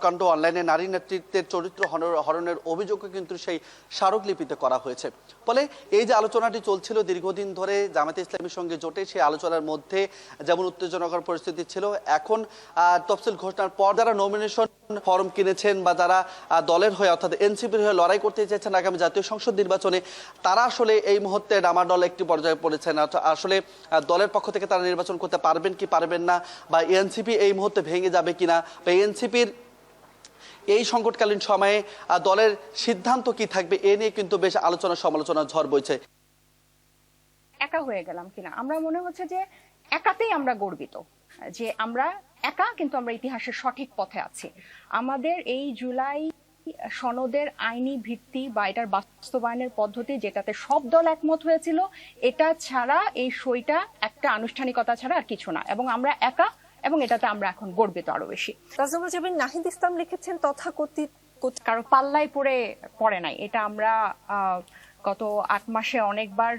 কাণ্ড অনলাইনে নারী নেতৃত্বের চরিত্র হরণের অভিযোগও কিন্তু সেই স্মারকলিপিতে করা হয়েছে। ফলে এই যে আলোচনাটি চলছিল দীর্ঘদিন ধরে জামায়াতে ইসলামীর সঙ্গে জোটে, সেই আলোচনার মধ্যে যেমন উত্তেজনাকর পরিস্থিতি ছিল, এখন তফসিল ঘোষণার পর যারা নমিনেশন ফর্ম কিনেছেন বা যারা দলের হয়ে অর্থাৎ এনসিপির হয়ে লড়াই করতে চাইছেন আগামী জাতীয় সংসদ নির্বাচনে, তারা আসলে এই মুহূর্তে ডামাডোল একটি পর্যায়ে পড়েছেন। আসলে দলের পক্ষ থেকে তারা নির্বাচন করতে পারবেন কি পারবেন না, বা এনসিপি এই মুহূর্তে ভেঙে যাবে কিনা, বা এনসিপির এই সংকটকালীন সময়ে দলের সিদ্ধান্ত কি থাকবে, এ নিয়ে কিন্তু বেশ আলোচনা সমালোচনা ঝড় বইছে। একা হয়ে গেলাম কিনা, আমরা মনে হচ্ছে যে একাতেই আমরা গর্বিত যে আমরা একা, কিন্তু আমরা ইতিহাসের সঠিক পথে আছি। আমাদের এই জুলাই সনদের আইনি ভিত্তি বা এটার বাস্তবায়নের পদ্ধতি, যেটাতে সব দল একমত হয়েছিল, এটা ছাড়া এই সইটা একটা আনুষ্ঠানিকতা ছাড়া আর কিছু না, এবং আমরা একা, এবং এটাতে আমরা এখন গর্বিত আরো বেশি। নাহিদ ইসলাম লিখেছেন তথাকথিত কারো পাল্লায় পড়ে নাই, এটা আমরা গত 8 মাসে অনেকবার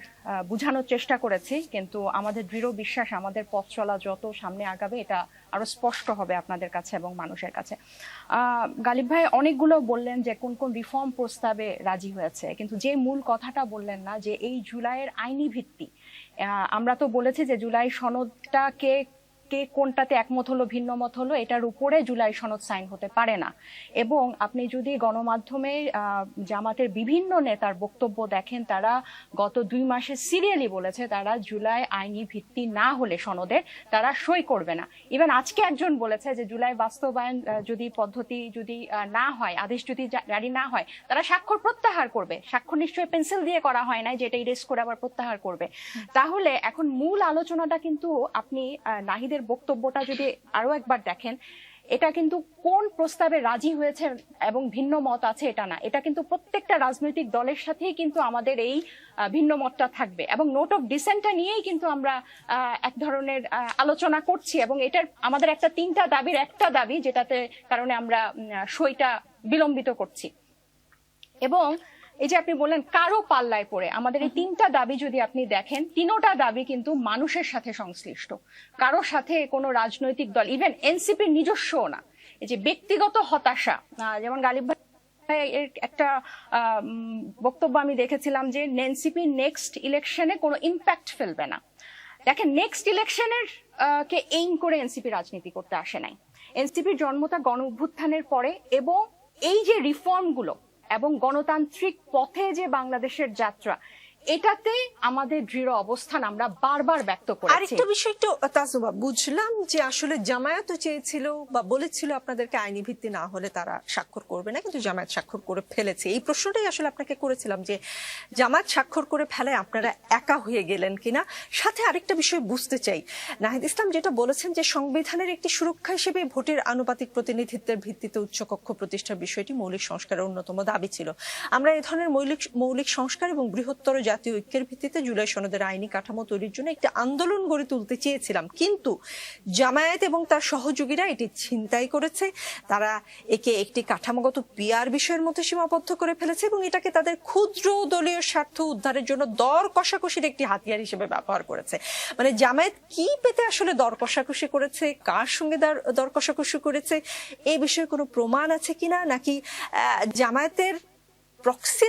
বুঝানোর চেষ্টা করেছি, কিন্তু আমাদের দৃঢ় বিশ্বাস আমাদের পথ চলা যত সামনে আগাবে এটা আরো স্পষ্ট হবে আপনাদের কাছে এবং মানুষের কাছে। গালিব ভাই অনেকগুলো বললেন যে কোন কোন রিফর্ম প্রস্তাবে রাজি হয়েছে, কিন্তু যে মূল কথাটা বললেন না যে এই জুলাইয়ের আইনি ভিত্তি। আমরা তো বলেছি যে জুলাই সনদটা কে কোনটাতে একমত হলো ভিন্ন মত হলো, এটার উপরে জুলাই সনদ সাইন হতে পারে না। এবং আপনি যদি গণমাধ্যমে জামাতের বিভিন্ন নেতার বক্তব্য দেখেন, তারা গত 2 মাসে সিরিয়ালি বলেছে তারা জুলাই আইনি ভিত্তি না হলে সনদের তারা সই করবে না। ইভেন আজকে একজন বলেছে যে জুলাই বাস্তবায়ন যদি পদ্ধতি যদি না হয়, আদেশ যদি জারি না হয়, তারা স্বাক্ষর প্রত্যাহার করবে। স্বাক্ষর নিশ্চয়ই পেন্সিল দিয়ে করা হয় না, যেটা ইরেজ করে আবার প্রত্যাহার করবে। তাহলে এখন মূল আলোচনাটা কিন্তু আপনি নাহিদের বক্তব্যটা যদি আরো একবার দেখেন, এটা কিন্তু কোন প্রস্তাবে রাজি হয়েছে এবং ভিন্ন মত আছে এটা না, এটা কিন্তু প্রত্যেকটা রাজনৈতিক দলের সাথেই কিন্তু আমাদের এই ভিন্ন মতটা থাকবে, এবং নোট অফ ডিসেন্টটা নিয়েই কিন্তু আমরা এক ধরনের আলোচনা করছি, এবং এটার আমাদের একটা 3টা দাবির একটা দাবি, যেটাতে কারণে আমরা সইটা বিলম্বিত করছি। এবং এই যে আপনি বললেন কারো পাল্লায় পড়ে, আমাদের এই 3টা দাবি যদি আপনি দেখেন, 3টা দাবি কিন্তু মানুষের সাথে সংশ্লিষ্ট, কারো সাথে কোনো রাজনৈতিক দল, ইভেন এনসিপির নিজস্ব না। এই যে ব্যক্তিগত হতাশা, যেমন গালিব ভাই এর একটা বক্তব্য আমি দেখেছিলাম যে এনসিপি নেক্সট ইলেকশনে কোনো ইম্প্যাক্ট ফেলবে না। দেখেন, নেক্সট ইলেকশনের কে এইম করে এনসিপি রাজনীতি করতে আসে নাই। এনসিপির জন্মটা গণ অভ্যুত্থানের পরে, এবং এই যে রিফর্মগুলো এবং গণতান্ত্রিক পথে যে বাংলাদেশের যাত্রা, এটাতে আমাদের দৃঢ় অবস্থান আমরা বারবার ব্যক্ত করেছি। আরেকটা বিষয় একটু তাজুবা, বুঝলাম যে আসলে জামায়াত চেয়েছিল বা বলেছিল আপনাদেরকে আইনি ভিত্তি না হলে তারা স্বাক্ষর করবে না, কিন্তু জামায়াত স্বাক্ষর করে ফেলেছে। এই প্রশ্নটাই আসলে আপনাকে করেছিলাম যে জামায়াত স্বাক্ষর করে ফেলায় আপনারা একা হয়ে গেলেন কিনা। সাথে আরেকটা বিষয় বুঝতে চাই, নাহিদ ইসলাম যেটা বলেছেন যে সংবিধানের একটি সুরক্ষা হিসেবে ভোটের আনুপাতিক প্রতিনিধিত্বের ভিত্তিতে উচ্চকক্ষ প্রতিষ্ঠার বিষয়টি মৌলিক সংস্কারের অন্যতম দাবি ছিল। আমরা এই ধরনের মৌলিক সংস্কার এবং বৃহত্তর জাতীয় ঐক্যের ভিত্তিতে জুলাই সনদের আইনি কাঠামো তৈরির জন্য একটি আন্দোলন গড়ে তুলতে চেয়েছিলাম, কিন্তু জামায়াত এবং তার সহযোগীরা এটি ছিনতাই করেছে। তারা একে একটি কাঠামোগত পিআর বিষয়ের মধ্যে সীমাবদ্ধ করে ফেলেছে, এবং এটাকে তাদের ক্ষুদ্র দলীয় স্বার্থ উদ্ধারের জন্য দর কষাকষির একটি হাতিয়ার হিসেবে ব্যবহার করেছে। মানে জামায়াত কি পেতে আসলে দর কষাকষি করেছে, কার সঙ্গে দর কষাকষি করেছে, এই বিষয়ে কোনো প্রমাণ আছে কিনা, নাকি জামায়াতের প্রক্সি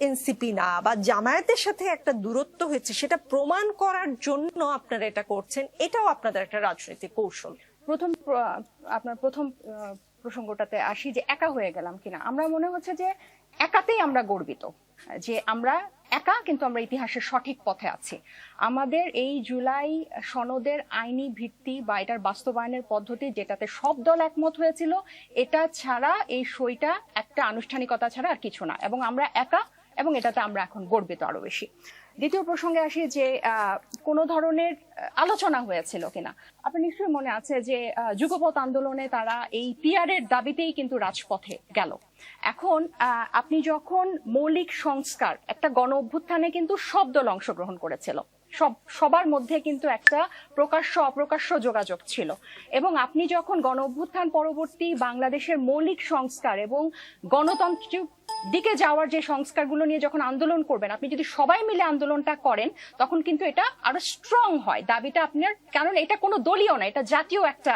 এনসিপি না বা জামায়াতের সাথে একটা দূরত্ব হয়েছে সেটা প্রমাণ করার জন্য আপনারা এটা করছেন, এটাও আপনাদের একটা রাজনৈতিক কৌশল? আপনার প্রথম প্রসঙ্গটাতে আসি যে একা হয়ে গেলাম কিনা, আমরা মনে হচ্ছে যে একাতেই আমরা গর্বিত যে আমরা একা, কিন্তু আমরা ইতিহাসের সঠিক পথে আছি। আমাদের এই জুলাই সনদের আইনি ভিত্তি বা এটার বাস্তবায়নের পদ্ধতি, যেটাতে সব দল একমত হয়েছিল, এটা ছাড়া এই সইটা একটা আনুষ্ঠানিকতা ছাড়া আর কিছু না, এবং আমরা একা, এবং এটাতে আমরা এখন গর্বিত আরো বেশি। দ্বিতীয় প্রসঙ্গে আসি যে কোনো ধরনের আলোচনা হয়েছিল কিনা। আপনার নিশ্চয়ই মনে আছে যে যুগপৎ আন্দোলনে তারা এই পিআরের দাবিতেই কিন্তু রাজপথে গেল। এখন আপনি যখন মৌলিক সংস্কার, একটা গণ অভ্যুত্থানে কিন্তু সব দল অংশগ্রহণ করেছিল, সবার মধ্যে কিন্তু একটা প্রকাশ্য অপ্রকাশ্য যোগাযোগ ছিল, এবং আপনি যখন গণ অভ্যুত্থান পরবর্তী বাংলাদেশের মৌলিক সংস্কার এবং গণতান্ত্রিক দিকে যাওয়ার যে সংস্কারগুলো নিয়ে যখন আন্দোলন করবেন, আপনি যদি সবাই মিলে আন্দোলনটা করেন তখন কিন্তু এটা আরো স্ট্রং হয় দাবিটা আপনার, কারণ এটা কোনো দলীয় না, এটা জাতীয় একটা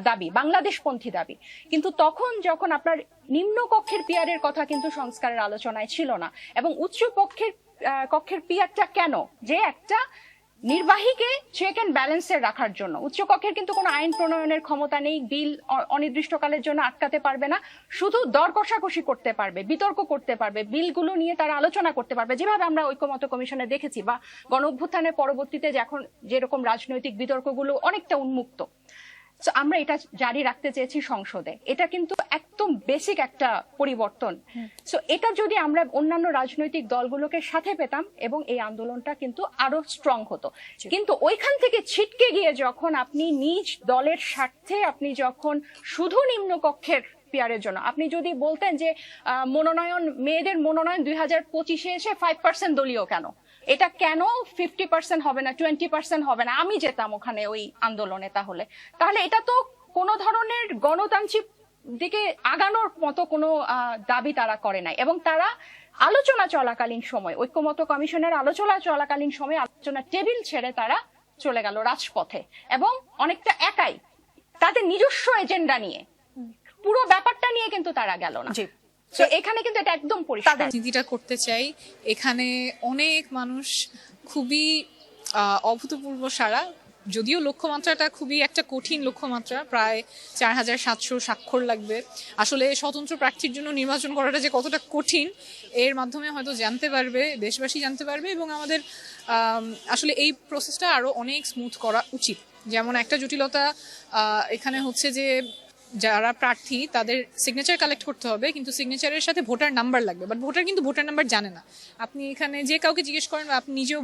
দাবি, বাংলাদেশপন্থী দাবি। কিন্তু তখন যখন আপনার নিম্নকক্ষের পিয়ারের কথা কিন্তু সংস্কারের আলোচনায় ছিল না, এবং উচ্চ কক্ষের পিয়ারটা কেন, যে একটা নির্বাহীকে চেক এন্ড ব্যালেন্সে রাখার জন্য। উচ্চকক্ষের কিন্তু কোনো আইন প্রণয়নের ক্ষমতা নেই, বিল অনির্দিষ্টকালের জন্য আটকাতে পারবে না, শুধু দর কষাকষি করতে পারবে, বিতর্ক করতে পারবে, বিলগুলো নিয়ে তারা আলোচনা করতে পারবে, যেভাবে আমরা ঐকমত্য কমিশনে দেখেছি, বা গণ অভ্যুত্থানের পরবর্তীতে এখন যেরকম রাজনৈতিক বিতর্কগুলো অনেকটা উন্মুক্ত। আমরা এটা জারি রাখতে চেয়েছি সংসদে, এটা কিন্তু একদম বেসিক একটা পরিবর্তন। সো এটা যদি আমরা অন্যান্য রাজনৈতিক দলগুলোকে সাথে পেতাম এবং এই আন্দোলনটা কিন্তু আরো স্ট্রং হতো। কিন্তু ওইখান থেকে ছিটকে গিয়ে যখন আপনি নিজ দলের স্বার্থে আপনি যখন শুধু নিম্নকক্ষের পিয়ারের জন্য, আপনি যদি বলতেন যে মনোনয়ন, মেয়েদের মনোনয়ন 2025-এ এসে 5% দলীয় কেন, এটা কেন 50% হবে না, 20% হবে না, আমি যেতাম ওখানে ওই আন্দোলনে, তাহলে এটা তো কোনো ধরনের গণতান্ত্রিক দিকে আগানোর মতো কোনো দাবি তারা করে নাই। এবং তারা আলোচনা চলাকালীন সময়, ঐক্যমত্য কমিশনের আলোচনা চলাকালীন সময় আলোচনা টেবিল ছেড়ে তারা চলে গেল রাজপথে, এবং অনেকটা একাই তাদের নিজস্ব এজেন্ডা নিয়ে, পুরো ব্যাপারটা নিয়ে কিন্তু তারা গেল না। তো এখানে কিন্তু এটা একদম পরিষ্কার। রাজনীতিটা করতে চাই, এখানে অনেক মানুষ খুবই অভূতপূর্ব সারা, যদিও লক্ষ্যমাত্রাটা খুবই একটা কঠিন লক্ষ্যমাত্রা, প্রায় 4700 স্বাক্ষর লাগবে। আসলে স্বতন্ত্র প্রার্থীর জন্য নির্বাচন করাটা যে কতটা কঠিন এর মাধ্যমে হয়তো জানতে পারবে, দেশবাসী জানতে পারবে, এবং আমাদের আসলে এই প্রসেসটা আরো অনেক স্মুথ করা উচিত। যেমন একটা জটিলতা এখানে হচ্ছে যে যারা প্রার্থী তাদের সিগনেচার কালেক্ট করতে হবে, কিন্তু সিগনেচারের সাথে ভোটার নাম্বার লাগবে, বাট ভোটার কিন্তু ভোটার নাম্বার জানে না। আপনি এখানে যে কাউকে জিজ্ঞেস করেন, বা আপনি নিজেও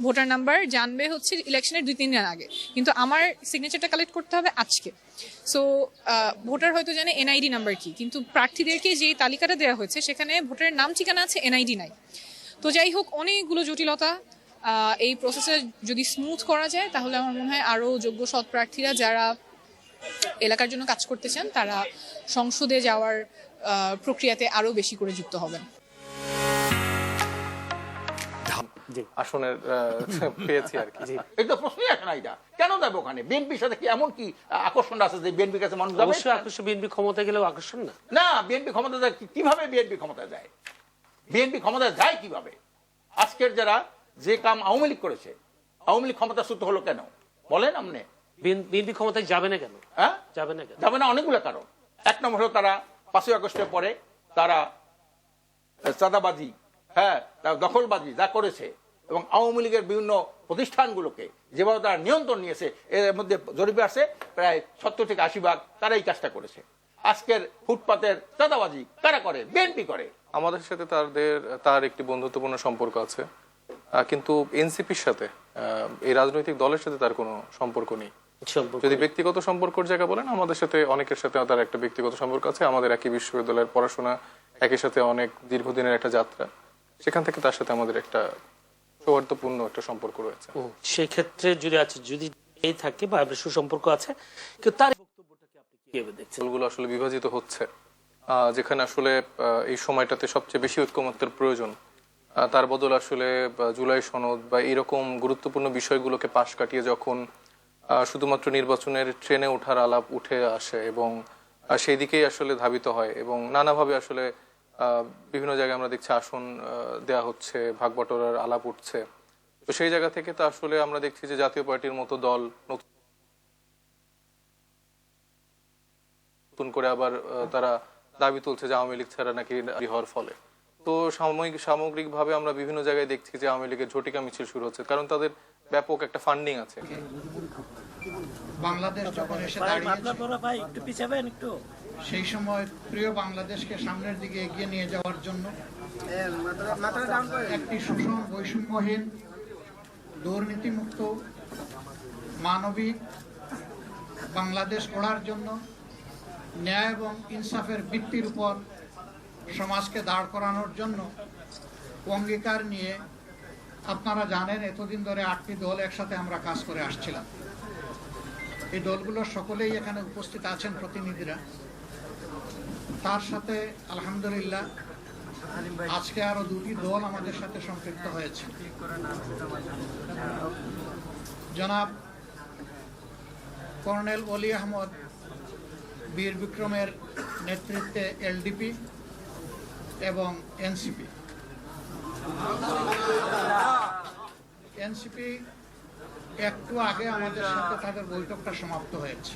ভোটার নাম্বার জানবে হচ্ছে ইলেকশনের 2-3 দিন আগে, কিন্তু আমার সিগনেচারটা কালেক্ট করতে হবে আজকে। সো ভোটার হয়তো জানে এনআইডি নাম্বার কি, কিন্তু প্রার্থীদেরকে যে তালিকাটা দেওয়া হয়েছে সেখানে ভোটারের নাম ঠিকানা আছে, এনআইডি নাই। তো যাই হোক, অনেকগুলো জটিলতা। এই প্রসেসে যদি স্মুথ করা যায় তাহলে আমার মনে হয় আরো যোগ্য সৎ প্রার্থীরা যারা এলাকার জন্য কাজ করতে চান তারা সংসদে যাওয়ার প্রক্রিয়াতে আরো বেশি করে যুক্ত হবেন। আসনের পেয়েছি আর কি। এই তো প্রশ্নই আসে না, এটা কেন যাবে ওখানে? বিএনপির সাথে কি এমন কি আকর্ষণ আছে যে বিএনপির কাছে মানুষ যাবে? অবশ্যই আকর্ষণ, বিএনপি ক্ষমতা গেলেও আকর্ষণ না। না, বিএনপি ক্ষমতা যায় কিভাবে? বিএনপি ক্ষমতা যায়, বিএনপি ক্ষমতা যায় কিভাবে? আজকের যারা যে কাম আওয়ামী লীগ করেছে, আওয়ামী লীগ ক্ষমতাচ্যুত হলো কেন বলেন আপনি? বিএনপি ক্ষমতায় যাবে না কেন? হ্যাঁ, যাবে না কেন? যাবে না অনেকগুলো কারণ। এক নম্বর হলো তারা 5ই আগস্টের পরে তারা চাঁদাবাজি, হ্যাঁ, দখলবাজি যা করেছে, এবং আওয়ামী লীগের বিভিন্ন প্রতিষ্ঠানগুলোকে যেভাবে তারা নিয়ন্ত্রণ নিয়েছে, এর মধ্যে জরিপে আছে প্রায় 70 থেকে 80% তারা এই কাজটা করেছে। আজকের ফুটপাতের চাঁদাবাজি কারা করে? বিএনপি করে। আমাদের সাথে তার একটি বন্ধুত্বপূর্ণ সম্পর্ক আছে, কিন্তু এনসিপির সাথে, এই রাজনৈতিক দলের সাথে তার কোনো সম্পর্ক নেই। যদি ব্যক্তিগত সম্পর্কের জায়গা বলেন, আমাদের সাথে অনেকের সাথে তার একটা ব্যক্তিগত সম্পর্ক আছে। আমাদের একই বিশ্ববিদ্যালয়ের পড়াশোনা, একই সাথে অনেক দীর্ঘদিনের একটা যাত্রা, সেখান থেকে তার সাথে আমাদের একটা সৌহার্দ্যপূর্ণ একটা সম্পর্ক রয়েছে। সেই ক্ষেত্রে যদি এই থাকে বা সুসম্পর্ক আছে, কিন্তু তার বক্তব্যটাকে আপনি কিভাবে দেখছেন? দলগুলো আসলে বিভাজিত হচ্ছে, যেখানে আসলে এই সময়টাতে সবচেয়ে বেশি ঐক্যমত্যের প্রয়োজন, তার বদল আসলে জুলাই সনদ বা এরকম গুরুত্বপূর্ণ বিষয়গুলোকে পাশ কাটিয়ে যখন শুধুমাত্র নির্বাচনের ট্রেনে ওঠার আলাপ উঠে আসে এবং সেই দিকেই আসলে ধাবিত হয়, এবং নানাভাবে আসলে বিভিন্ন জায়গায় আমরা দেখছি আসন দেয়া হচ্ছে, ভাগ বটরার আলাপ উঠছে। তো সেই জায়গা থেকে তো আসলে আমরা দেখছি যে জাতীয় পার্টির মতো দল নতুন করে আবার তারা দাবি তুলছে যে আওয়ামী লীগ ছাড়া নাকি হওয়ার ফলে। তো সামগ্রিকভাবে আমরা বিভিন্ন জায়গায় দেখছি যে আওয়ামী লীগের ঝটিকা মিছিল শুরু হচ্ছে, কারণ তাদের ব্যাপক একটা ফান্ডিং আছে। বাংলাদেশ যখন এসে দাঁড়িয়েছে, সেই সময় প্রিয় বাংলাদেশকে সামনের দিকে এগিয়ে নিয়ে যাওয়ার জন্য একটি শোষণ বৈষম্যহীন, দুর্নীতিমুক্ত, মানবিক বাংলাদেশ গড়ার জন্য ন্যায় এবং ইনসাফের ভিত্তির উপর সমাজকে দাঁড় করানোর জন্য অঙ্গীকার নিয়ে, আপনারা জানেন এতদিন ধরে 8টি দল একসাথে আমরা কাজ করে আসছিলাম। এই দলগুলোর সকলেই এখানে উপস্থিত আছেন প্রতিনিধিরা। তার সাথে আলহামদুলিল্লাহ আজকে আরো দুটি দল আমাদের সাথে সম্পৃক্ত হয়েছে। জনাব কর্নেল অলি আহমদ বীর বিক্রমের নেতৃত্বে এলডিপি এবং এনসিপি একটু আগে আমাদের সাথে তাদের বৈঠকটা সমাপ্ত হয়েছে।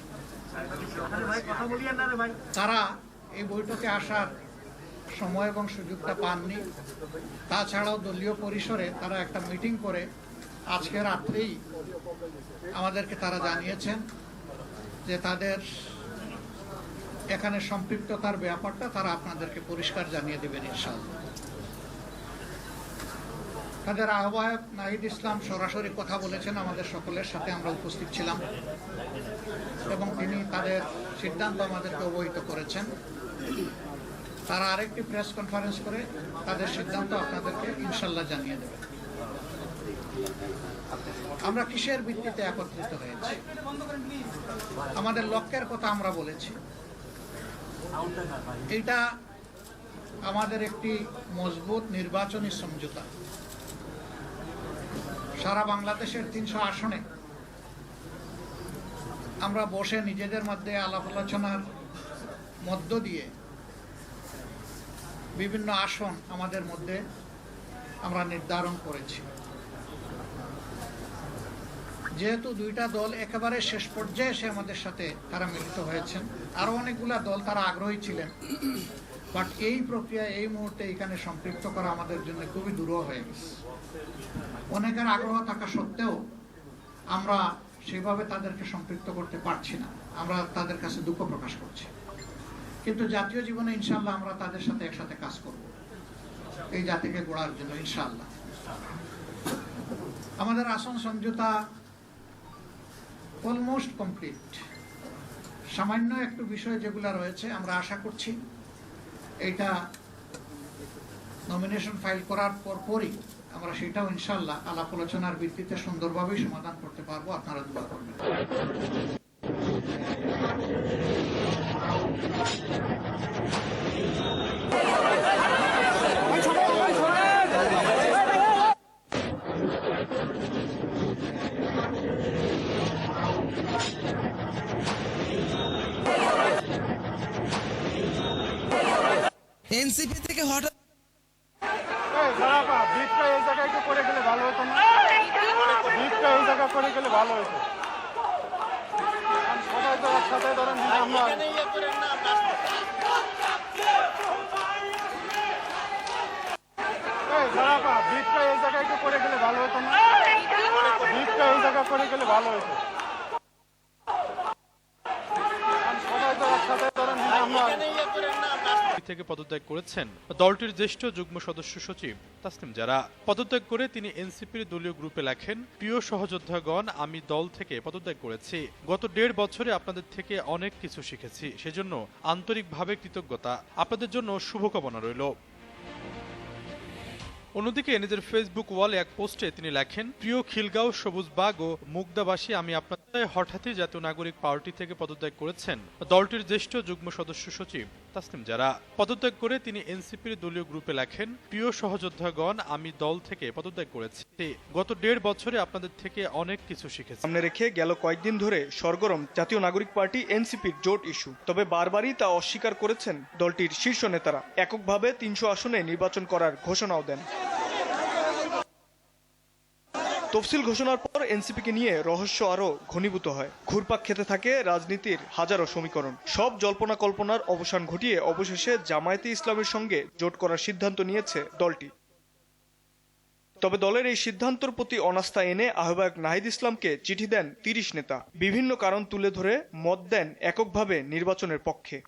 তারা এই বৈঠকে আসার সময় এবং সুযোগটা পাননি। তাছাড়াও দলীয় পরিসরে তারা একটা মিটিং করে আজকে রাত্রেই আমাদেরকে তারা জানিয়েছেন যে তাদের এখানে সম্পৃক্ততার ব্যাপারটা তারা আপনাদেরকে পরিষ্কার জানিয়ে দেবেন ইনশাআল্লাহ। তাদের আহ্বায়ক নাহিদ ইসলাম সরাসরি কথা বলেছেন আমাদের সকলের সাথে, আমরা উপস্থিত ছিলাম এবং তিনি তাদের সিদ্ধান্ত আমাদেরকে অবহিত করেছেন। তারা আরেকটি প্রেস কনফারেন্স করে তাদের সিদ্ধান্ত আপনাদেরকে ইনশাল্লাহ জানিয়ে দেবেন। আমরা কিসের ভিত্তিতে একত্রিত হয়েছি, আমাদের লক্ষ্যের কথা আমরা বলেছি। এটা আমাদের একটি মজবুত নির্বাচনী সমঝোতা। সারা বাংলাদেশের 300 আসনে আমরা বসে নিজেদের মধ্যে আলাপ আলোচনার মধ্য দিয়ে বিভিন্ন আসন আমাদের মধ্যে আমরা নির্ধারণ করেছি। যেহেতু দুইটা দল একেবারে শেষ পর্যায়ে এসে আমাদের সাথে তারা মিলিত হয়েছেন, আরো অনেকগুলা দল তারা আগ্রহী ছিলেন, বাট এই প্রক্রিয়া এই মুহূর্তে এখানে সম্পৃক্ত করা আমাদের জন্য খুবই দুরূহ হয়ে গেছে। অনেকের আগ্রহ থাকা সত্ত্বেও আমরা সেভাবে তাদেরকে সম্পৃক্ত করতে পারছি না, আমরা তাদের কাছে দুঃখ প্রকাশ করছি। কিন্তু জাতীয় জীবনে ইনশাআল্লাহ আমরা তাদের সাথে একসাথে কাজ করব এই জাতিকে গড়ার জন্য ইনশাআল্লাহ। আমাদের আসন সমঝোতা অলমোস্ট কমপ্লিট। সামান্য একটু বিষয় যেগুলো রয়েছে আমরা আশা করছি এইটা নমিনেশন ফাইল করার পরই আমরা সেটাও ইনশাআল্লাহ আলাপ আলোচনার ভিত্তিতে সুন্দরভাবেই সমাধান করতে পারবো। আপনারা দোয়া করবেন। এনসিপি থেকে হঠাৎ এই জায়গায় একটু করে গেলে ভালো হতো না? এই জায়গা করে গেলে ভালো হতো। সবাই তো একসাথে ধরেন আমরা এই জায়গায় একটু করে গেলে ভালো হতো না? এই জায়গা করে গেলে ভালো হতো। সবাই তো একসাথে ধরেন আমরা থেকে পদত্যাগ করেছেন দলটির জ্যেষ্ঠ যুগ্ম সদস্য সচিব তাসনিম জারা। পদত্যাগ করে তিনি এনসিপির দলীয় গ্রুপে লেখেন, প্রিয় সহযোদ্ধাগণ, আমি দল থেকে পদত্যাগ করেছি। গত 1.5 বছরে আপনাদের থেকে অনেক কিছু শিখেছি, সেজন্য আন্তরিকভাবে কৃতজ্ঞতা। আপনাদের জন্য শুভকামনা রইল। অন্যদিকে নিজের ফেসবুক ওয়ালে এক পোস্টে তিনি লেখেন, প্রিয় খিলগাঁও, সবুজবাগ ও মুগদাবাসী, আমি আপনাদের হঠাৎই জাতীয় নাগরিক পার্টি থেকে পদত্যাগ করেছেন দলটির জ্যেষ্ঠ যুগ্ম সদস্য সচিব তাসনিম জারা। পদত্যাগ করে তিনি এনসিপির দলীয় গ্রুপে লেখেন, প্রিয় সহযোদ্ধাগণ, আমি দল থেকে পদত্যাগ করেছি। গত 1.5 বছরে আপনাদের থেকে অনেক কিছু শিখেছি। সামনে রেখে গেল কয়েকদিন ধরে সরগরম জাতীয় নাগরিক পার্টি এনসিপির জোট ইস্যু। তবে বারবারই তা অস্বীকার করেছেন দলটির শীর্ষ নেতারা। এককভাবে 300 আসনে নির্বাচন করার ঘোষণাও দেন। তফসিল ঘোষণার পর এনসিপিকে নিয়ে রহস্য আরো ঘনীভূত হয়। ঘুরপাক খেতে থাকে রাজনীতির হাজারো সমীকরণ। সব জল্পনা কল্পনার অবসান ঘটিয়ে অবশেষে জামায়াতে ইসলামের সঙ্গে জোট করার সিদ্ধান্ত নিয়েছে দলটি। তবে দলের এই সিদ্ধান্তের প্রতি অনাস্থা এনে আহ্বায়ক নাহিদ ইসলামকে চিঠি দেন 30 নেতা। বিভিন্ন কারণ তুলে ধরে মত দেন এককভাবে নির্বাচনের পক্ষে।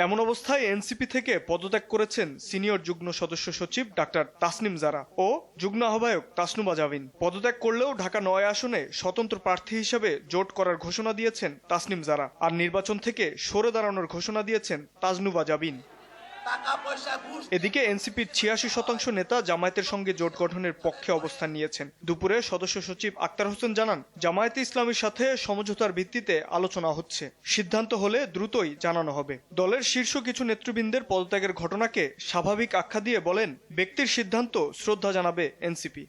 এমন অবস্থায় এনসিপি থেকে পদত্যাগ করেছেন সিনিয়র যুগ্ম সদস্য সচিব ডাক্তার তাসনিম জারা ও যুগ্ম আহ্বায়ক তাসনুবা জাবিন। পদত্যাগ করলেও ঢাকা 9 আসনে স্বতন্ত্র প্রার্থী হিসেবে জোট করার ঘোষণা দিয়েছেন তাসনিম জারা, আর নির্বাচন থেকে সরে দাঁড়ানোর ঘোষণা দিয়েছেন তাসনুবা জাবিন। এদিকে এনসিপির ৮৬% নেতা জামায়াতের সঙ্গে জোট গঠনের পক্ষে অবস্থান নিয়েছেন। দুপুরে সদস্য সচিব আক্তার হোসেন জানান, জামায়াতে ইসলামীর সাথে সমঝোতার ভিত্তিতে আলোচনা হচ্ছে, সিদ্ধান্ত হলে দ্রুতই জানানো হবে। দলের শীর্ষ কিছু নেতৃবৃন্দের পদত্যাগের ঘটনাকে স্বাভাবিক আখ্যা দিয়ে বলেন, ব্যক্তির সিদ্ধান্ত শ্রদ্ধা জানাবে এনসিপি।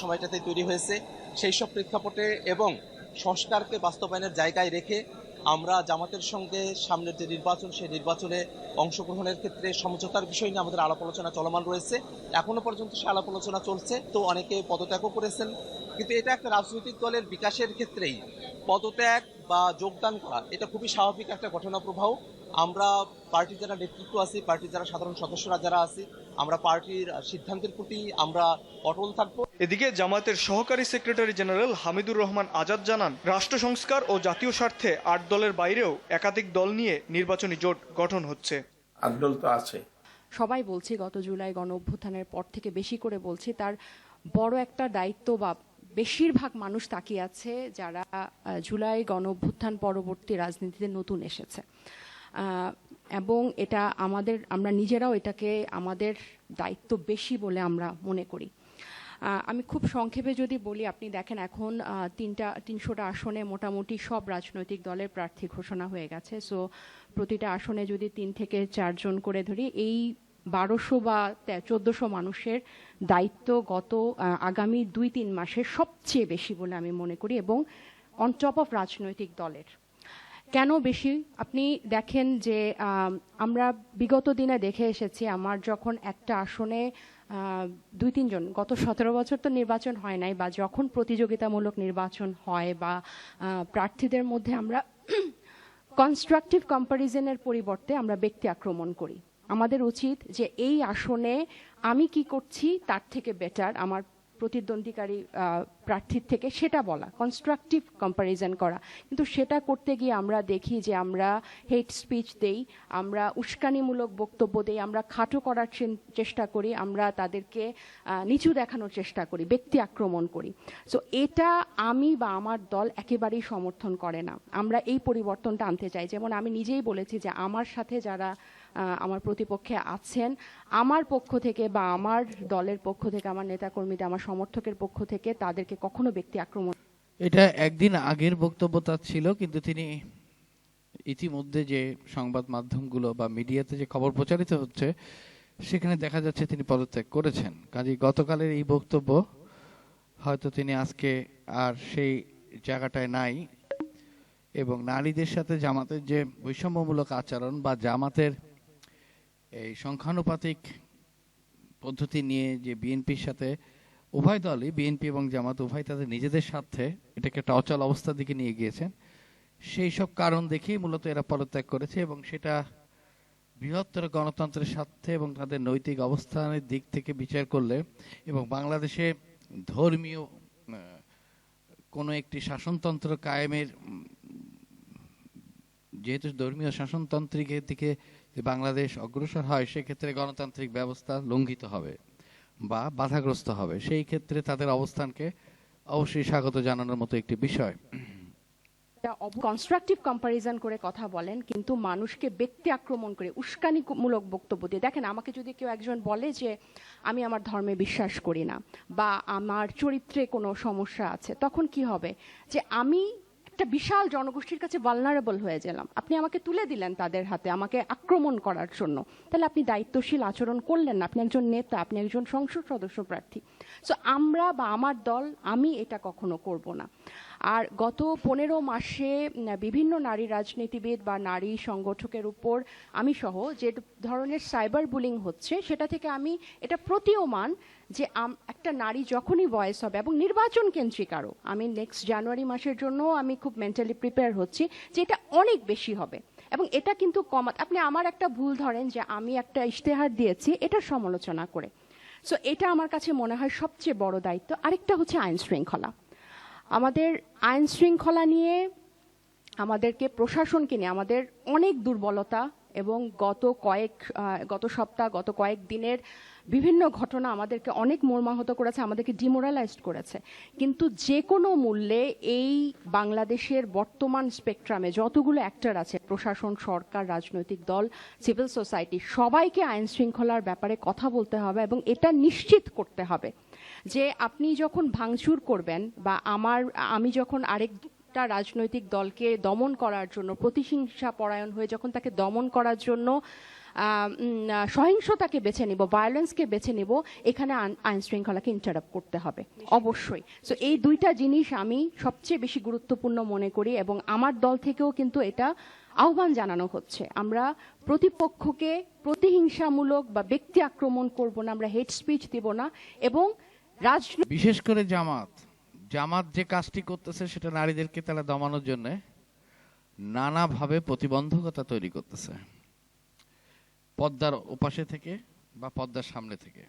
সময়টাতে তৈরি হয়েছে সেই সব প্রেক্ষাপটে এবং সংস্কারকে বাস্তবায়নের জায়গায় রেখে আমরা জামাতের সঙ্গে সামনের যে নির্বাচন, সেই নির্বাচনে অংশগ্রহণের ক্ষেত্রে সমঝোতার বিষয় নিয়ে আমাদের আলাপ আলোচনা চলমান রয়েছে। এখনো পর্যন্ত সে আলাপ আলোচনা চলছে। তো অনেকে পদত্যাগও করেছেন, কিন্তু এটা একটা রাজনৈতিক দলের বিকাশের ক্ষেত্রেই পদত্যাগ বা যোগদান করা এটা খুবই স্বাভাবিক একটা ঘটনা প্রবাহ। আমরা পার্টির যারা নেতৃত্ব আছি, পার্টির যারা সাধারণ সদস্যরা যারা আছি, আমরা পার্টির সিদ্ধান্তের প্রতি আমরা অটল থাকবো। এদিকে জামায়াতের সহকারী সেক্রেটারি জেনারেল হামিদুর রহমান আজাদ জানান, রাষ্ট্র সংস্কার ও জাতীয় স্বার্থে ৮ দলের বাইরেও একাধিক দল নিয়ে নির্বাচনী জোট গঠন হচ্ছে। ৮ দল তো আছে। সবাই বলছি গত জুলাই গণ অভ্যুত্থানের পর থেকে বেশি করে বলছি, তার বড় একটা দায়িত্ব বা বেশিরভাগ মানুষ তাকিয়ে আছে যারা জুলাই গণ অভ্যুত্থান পরবর্তী রাজনীতিতে নতুন এসেছে, এবং এটা আমরা নিজেরাও এটাকে আমাদের দায়িত্ব বেশি বলে আমরা মনে করি। আমি খুব সংক্ষেপে যদি বলি, আপনি দেখেন এখন 300টা আসনে মোটামুটি সব রাজনৈতিক দলের প্রার্থী ঘোষণা হয়ে গেছে। সো প্রতিটা আসনে যদি 3 থেকে 4 জন করে ধরি, এই 1200 বা 1400 মানুষের দায়িত্ব গত আগামী 2-3 মাসের সবচেয়ে বেশি বলে আমি মনে করি, এবং অন টপ অফ রাজনৈতিক দলের। কেন বেশি? আপনি দেখেন যে আমরা বিগত দিনে দেখে এসেছি, আমার যখন একটা আসনে 2-3 জন, গত 17 বছর তো নির্বাচন হয় নাই, বা যখন প্রতিযোগিতামূলক নির্বাচন হয় বা প্রার্থীদের মধ্যে আমরা কনস্ট্রাকটিভ কম্প্যারিজনের পরিবর্তে আমরা ব্যক্তি আক্রমণ করি। আমাদের উচিত যে এই আসনে আমি কি করছি তার থেকে বেটার আমার প্রতিদ্বন্দ্বীকারী প্রার্থীর থেকে সেটা বলা, কনস্ট্রাকটিভ কম্প্যারিজন করা। কিন্তু সেটা করতে গিয়ে আমরা দেখি যে আমরা হেট স্পিচ দেই, আমরা উস্কানিমূলক বক্তব্য দেই, আমরা খাটো করার চেষ্টা করি, আমরা তাদেরকে নিচু দেখানোর চেষ্টা করি, ব্যক্তি আক্রমণ করি। সো এটা আমি বা আমার দল একেবারেই সমর্থন করে না। আমরা এই পরিবর্তনটা আনতে চাই। যেমন আমি নিজেই বলেছি যে আমার সাথে যারা আমার প্রতিপক্ষে আছেন, আমার পক্ষ থেকে বা আমার দলের পক্ষ থেকে, আমার নেতাকর্মীদের, আমার সমর্থকের পক্ষ থেকে তাদেরকে কখনো ব্যক্তি আক্রমণ। এটা একদিন আগের বক্তব্য তার ছিল, কিন্তু তিনি ইতিমধ্যে যে সংবাদ মাধ্যমগুলো বা মিডিয়াতে যে খবর প্রচারিত হচ্ছে সেখানে দেখা যাচ্ছে তিনি পদত্যাগ করেছেন। কাজেই গতকালের এই বক্তব্য হয়তো তিনি আজকে আর সেই জায়গাটায় নাই, এবং নারীদের সাথে জামাতের যে বৈষম্যমূলক আচরণ বা জামাতের এই সংখ্যানুপাতিক পদ্ধতি নিয়ে যে বিএনপির সাথে উভয় দলই, বিএনপি এবং জামাত উভয় তাদের নিজেদের স্বার্থে এটাকে একটা অচল অবস্থার দিকে নিয়ে গিয়েছেন, সেই সব কারণ দেখেই মূলত এরা পদত্যাগ করেছে, এবং সেটা বৃহত্তর গণতন্ত্রের স্বার্থে এবং তাদের নৈতিক অবস্থানের দিক থেকে বিচার করলে, এবং বাংলাদেশে ধর্মীয় কোনো একটি শাসনতন্ত্র কায়েমের, যেহেতু ধর্মীয় শাসনতান্ত্রিকের দিকে বাংলাদেশ অগ্রসর হয়, সেক্ষেত্রে গণতান্ত্রিক ব্যবস্থা লঙ্ঘিত হবে বা বাধাগ্রস্ত হবে। সেই ক্ষেত্রে তাদের অবস্থানকে অবশ্যই স্বাগত জানানোর মতো একটি বিষয়। কনস্ট্রাকটিভ কম্প্যারিজন করে কথা বলেন, কিন্তু মানুষকে ব্যক্তি আক্রমণ করে উস্কানিমূলক বক্তব্য দিয়ে। দেখেন, আমাকে যদি কেউ একজন বলে যে আমি আমার ধর্মে বিশ্বাস করি না বা আমার চরিত্রে কোনো সমস্যা আছে, তখন কি হবে? যে আমি একটা বিশাল জনগোষ্ঠীর কাছে ভালনারেবল হয়ে গেলাম। আপনি আমাকে তুলে দিলেন তাদের হাতে আমাকে আক্রমণ করার জন্য, তাহলে আপনি দায়িত্বশীল আচরণ করলেন না। আপনি একজন নেতা, আপনি একজন সংসদ সদস্য প্রার্থী। সো আমরা বা আমার দল, আমি এটা কখনো করব না। আর গত 15 মাসে বিভিন্ন নারী রাজনীতিবিদ বা নারী সংগঠকের উপর আমি সহ যে ধরনের সাইবার বুলিং হচ্ছে, সেটা থেকে আমি এটা প্রতীয়মান যে একটা নারী যখনই ভয়েস হবে, এবং নির্বাচন কেন্দ্রিক আরও, আমি নেক্সট জানুয়ারি মাসের জন্য আমি খুব মেন্টালি প্রিপেয়ার হচ্ছি যে এটা অনেক বেশি হবে, এবং এটা কিন্তু আপনি আমার একটা ভুল ধরেন যে আমি একটা ইশতেহার দিয়েছি এটা সমালোচনা করে। সো এটা আমার কাছে মনে হয় সবচেয়ে বড় দায়িত্ব। আরেকটা হচ্ছে আইন শৃঙ্খলা। আমাদের আইন শৃঙ্খলা নিয়ে, আমাদেরকে প্রশাসনকে নিয়ে আমাদের অনেক দুর্বলতা, এবং গত কয়েক সপ্তাহ, গত কয়েক দিনের বিভিন্ন ঘটনা আমাদেরকে অনেক মর্মাহত করেছে, আমাদেরকে ডিমোরালাইজড করেছে, কিন্তু যে কোনো মূল্যে এই বাংলাদেশের বর্তমান স্পেকট্রামে যতগুলো অ্যাক্টর আছে, প্রশাসন, সরকার, রাজনৈতিক দল, সিভিল সোসাইটি, সবাইকে আইন শৃঙ্খলার ব্যাপারে কথা বলতে হবে এবং এটা নিশ্চিত করতে হবে যে আপনি যখন ভাঙচুর করবেন বা আমি যখন আরেকটা রাজনৈতিক দলকে দমন করার জন্য প্রতিহিংসা পরায়ণ হয়ে যখন তাকে দমন করার জন্য সহিংসতাকে বেছে নিব, ভায়োলেন্সকে বেছে নিব, এখানে আইন শৃঙ্খলাকে ইন্টারাপ্ট করতে হবে অবশ্যই। সো এই দুইটা জিনিস আমি সবচেয়ে বেশি গুরুত্বপূর্ণ মনে করি এবং আমার দল থেকেও কিন্তু এটা আহ্বান জানানো হচ্ছে। আমরা প্রতিপক্ষকে প্রতিহিংসামূলক বা ব্যক্তি আক্রমণ করব না, আমরা হেট স্পিচ দিব না এবং বিশেষ করে জামাত যে কাজটি করতেছে সেটা নারীদেরকে তারা দমানোর জন্য নানাভাবে প্রতিবন্ধকতা তৈরি করতেছে, পর্দার ওপাশে থেকে বা পর্দার সামনে থেকে।